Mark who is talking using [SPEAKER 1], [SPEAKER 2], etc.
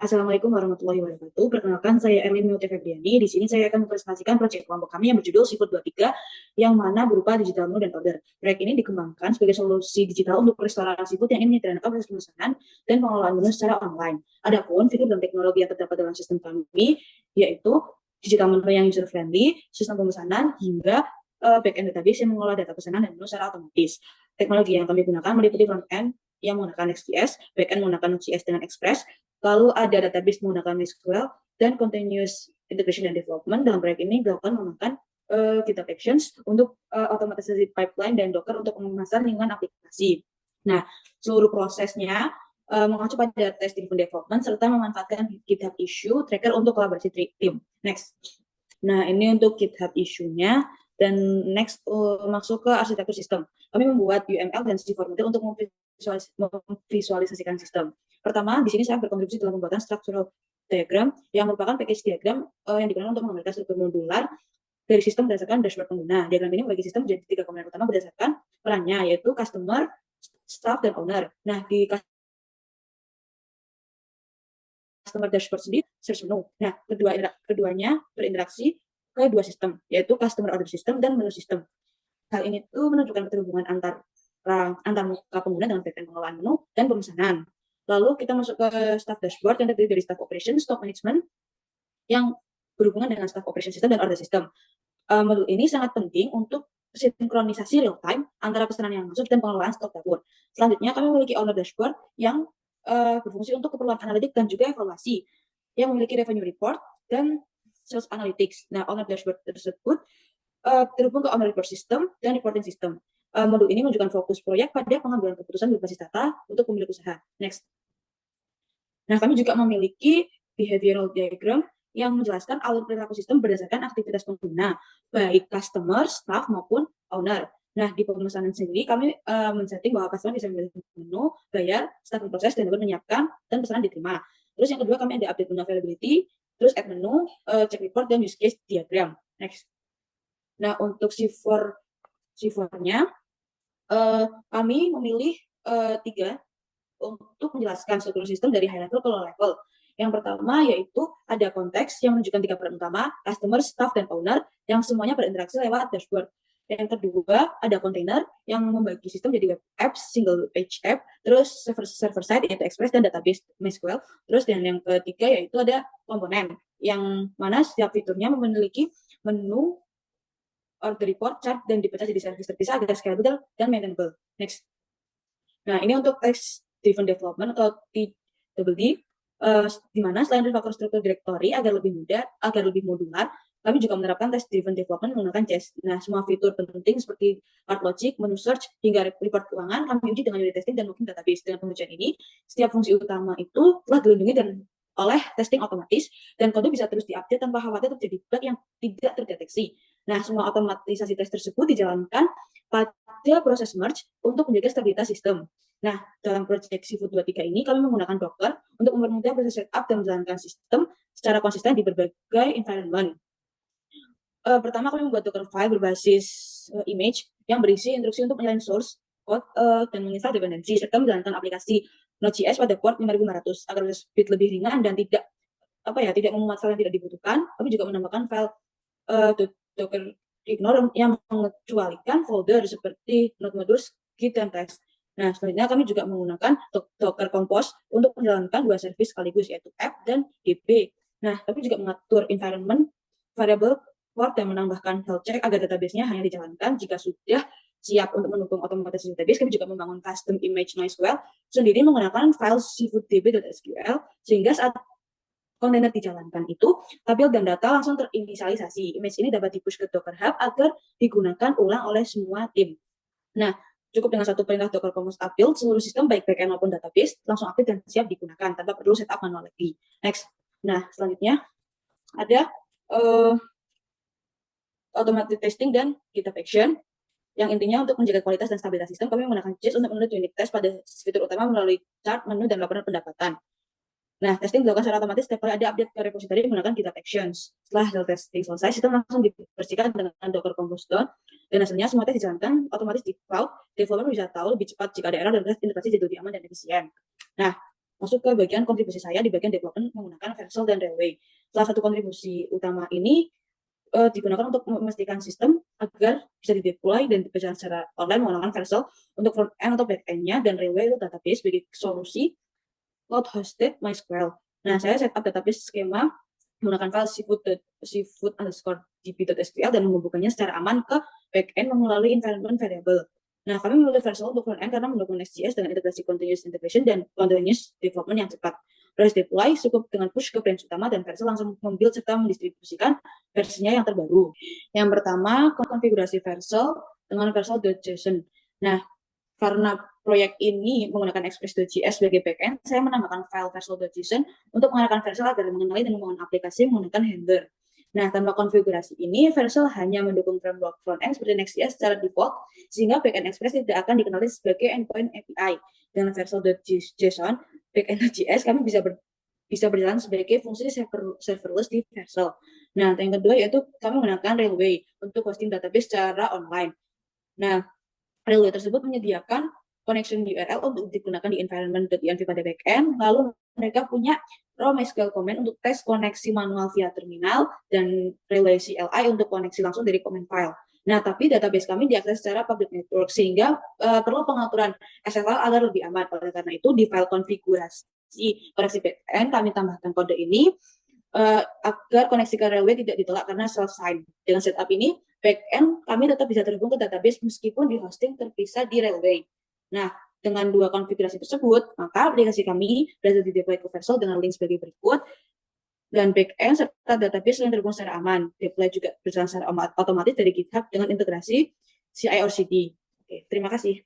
[SPEAKER 1] Assalamualaikum warahmatullahi wabarakatuh. Perkenalkan, saya Erlin Mute Febriani. Di sini saya akan mempresentasikan proyek kelompok kami yang berjudul Siput 23, yang mana berupa digital menu dan order. Proyek ini dikembangkan sebagai solusi digital untuk restoran seafood yang ingin menyederhanakan proses pemesanan dan pengelolaan menu secara online. Adapun fitur dan teknologi yang terdapat dalam sistem kami, yaitu digital menu yang user friendly, sistem pemesanan, hingga back-end database yang mengelola data pesanan dan menu secara otomatis. Teknologi yang kami gunakan meliputi front-end yang menggunakan Next.js, back-end menggunakan Node.js dengan Express, lalu ada database menggunakan MySQL, dan continuous integration dan development dalam proyek ini dilakukan menggunakan GitHub Actions untuk otomatisasi pipeline dan Docker untuk pemasaran lingkungan aplikasi. Nah, seluruh prosesnya mengacu pada test driven development serta memanfaatkan GitHub issue tracker untuk kolaborasi tim. Next. Nah, ini untuk GitHub issue-nya. Dan next masuk ke arsitektur sistem. Kami membuat UML dan C formatter untuk memvisualisasikan sistem. Pertama, di sini saya berkontribusi dalam pembuatan structural diagram yang merupakan package diagram yang digunakan untuk menggambarkan struktur modular dari sistem berdasarkan dashboard pengguna. Diagram ini membagi sistem menjadi 3 komponen utama berdasarkan perannya, yaitu customer, staff, dan owner. Nah, di customer dashboard sendiri search menu. Nah, keduanya berinteraksi ke dua sistem, yaitu customer order system dan menu system. Hal ini tuh menunjukkan keterhubungan antar muka pengguna dengan bagian pengelolaan menu dan pemesanan. Lalu kita masuk ke staff dashboard yang terdiri dari staff operation, stock management, yang berhubungan dengan staff operation system dan order system. Modul ini sangat penting untuk sinkronisasi real time antara pesanan yang masuk dan pengelolaan stok dapur. Selanjutnya kami memiliki owner dashboard yang berfungsi untuk keperluan analitik dan juga evaluasi, yang memiliki revenue report dan sales analytics. Nah, owner dashboard tersebut terhubung ke owner report system dan reporting system. Modul ini menunjukkan fokus proyek pada pengambilan keputusan berbasis data untuk pemilik usaha. Next. Nah, kami juga memiliki behavioral diagram yang menjelaskan alur perilaku sistem berdasarkan aktivitas pengguna, baik customer, staff, maupun owner. Nah, di pemesanan sendiri, kami men-setting bahwa customer bisa memilih menu, bayar, start proses, dan menyiapkan, dan pesanan diterima. Terus yang kedua, kami ada update menu availability, terus add menu, check report, dan use case diagram. Next. Nah, untuk C4-nya, kami memilih 3 untuk menjelaskan struktur sistem dari high level ke low level. Yang pertama yaitu ada konteks yang menunjukkan 3 peran utama, customer, staff, dan owner, yang semuanya berinteraksi lewat dashboard. Yang kedua ada container yang membagi sistem jadi web apps, single page app, terus server side yaitu Express dan database MySQL. Terus dan yang ketiga yaitu ada komponen yang mana setiap fiturnya memiliki menu, order report, chart, dan dipecah jadi service terpisah agar scalable dan maintainable. Next. Nah, ini untuk text driven development atau TDD, di mana selain refactor struktur directory agar lebih mudah, agar lebih modular, kami juga menerapkan text driven development menggunakan JS. Nah, semua fitur penting seperti part logic, menu search, hingga report keuangan kami uji dengan unit testing dan mungkin database. Dengan pengujian ini, setiap fungsi utama itu telah dilindungi dan oleh testing otomatis, dan kode bisa terus diupdate tanpa khawatir terjadi bug yang tidak terdeteksi. Nah, semua otomatisasi tes tersebut dijalankan pada proses merge untuk menjaga stabilitas sistem. Nah, dalam proyek Seafood 23 ini, kami menggunakan Docker untuk mempermudah proses setup dan menjalankan sistem secara konsisten di berbagai environment. Pertama, kami membuat Docker file berbasis image yang berisi instruksi untuk menyalain source code dan menginstal dependensi, serta menjalankan aplikasi Node.js pada port 5500 agar speed lebih ringan dan tidak memuat file yang tidak dibutuhkan. Kami juga menambahkan file Docker ignore yang mengecualikan folder seperti node modules, git, dan test. Nah, selanjutnya kami juga menggunakan Docker Compose untuk menjalankan 2 service sekaligus, yaitu app dan db. Nah, kami juga mengatur environment variable port dan menambahkan health check agar database-nya hanya dijalankan jika sudah siap. Untuk mendukung otomatisasi database, kami juga membangun custom image MySQL sendiri menggunakan file seafooddb.sql, sehingga saat kontainer dijalankan itu, tabel dan data langsung terinisialisasi. Image ini dapat di-push ke Docker Hub agar digunakan ulang oleh semua tim. Nah, cukup dengan satu perintah Docker Compose upbuild, seluruh sistem baik backend maupun database langsung aktif dan siap digunakan tanpa perlu setup manual lagi. Next. Nah, selanjutnya ada automatic testing dan GitHub Action, yang intinya untuk menjaga kualitas dan stabilitas sistem. Kami menggunakan JIS untuk menurut unit test pada fitur utama melalui chart, menu, dan laporan pendapatan. Nah, testing dilakukan secara otomatis setiap kali ada update ke repository menggunakan GitHub Actions. Setelah testing selesai, sistem langsung dibersihkan dengan Docker Compose Down, dan hasilnya semua tes dijalankan otomatis di cloud. Developer bisa tahu lebih cepat jika ada error dan integrasi jadi lebih aman dan efisien. Nah, masuk ke bagian kontribusi saya di bagian development menggunakan Vercel dan Railway. Salah satu kontribusi utama ini digunakan untuk memastikan sistem agar bisa dideploy dan berjalan secara online menggunakan Vercel untuk front end atau back end-nya, dan Railway itu database sebagai solusi cloud hosted MySQL. Nah, saya setup database skema menggunakan file seafood_db.sql dan menghubungkannya secara aman ke backend melalui environment variable. Nah, kami memilih Vercel untuk front end karena mendukung Next.js dengan integrasi continuous integration dan continuous development yang cepat. Proses deploy cukup dengan push ke branch utama dan Vercel langsung membuild serta mendistribusikan versinya yang terbaru. Yang pertama, konfigurasi Vercel dengan Vercel.json. Nah, karena proyek ini menggunakan Express.js sebagai backend, saya menambahkan file Vercel.json untuk mengarahkan Vercel agar mengenali dan membangun aplikasi menggunakan handler. Nah, tanpa konfigurasi ini, Vercel hanya mendukung framework frontend seperti Next.js secara default, sehingga backend Express tidak akan dikenali sebagai endpoint API. Dengan Vercel.json, backend.js kami bisa berjalan sebagai fungsi serverless di Vercel. Nah, yang kedua yaitu kami menggunakan Railway untuk hosting database secara online. Nah, Railway tersebut menyediakan connection URL untuk digunakan di environment.env pada backend, lalu mereka punya raw MySQL command untuk tes koneksi manual via terminal dan Railway CLI untuk koneksi langsung dari command file. Nah, tapi database kami diakses secara public network sehingga perlu pengaturan SSL agar lebih aman. Oleh karena itu, di file konfigurasi koneksi backend kami tambahkan kode ini agar koneksi ke Railway tidak ditolak karena self-sign. Dengan setup ini, backend kami tetap bisa terhubung ke database meskipun di hosting terpisah di Railway. Nah, dengan dua konfigurasi tersebut, maka aplikasi kami berhasil dideploy ke Vercel dengan link sebagai berikut, dan backend serta database yang terhubung secara aman. Deploy juga berjalan secara otomatis dari GitHub dengan integrasi CI/CD. Oke, terima kasih.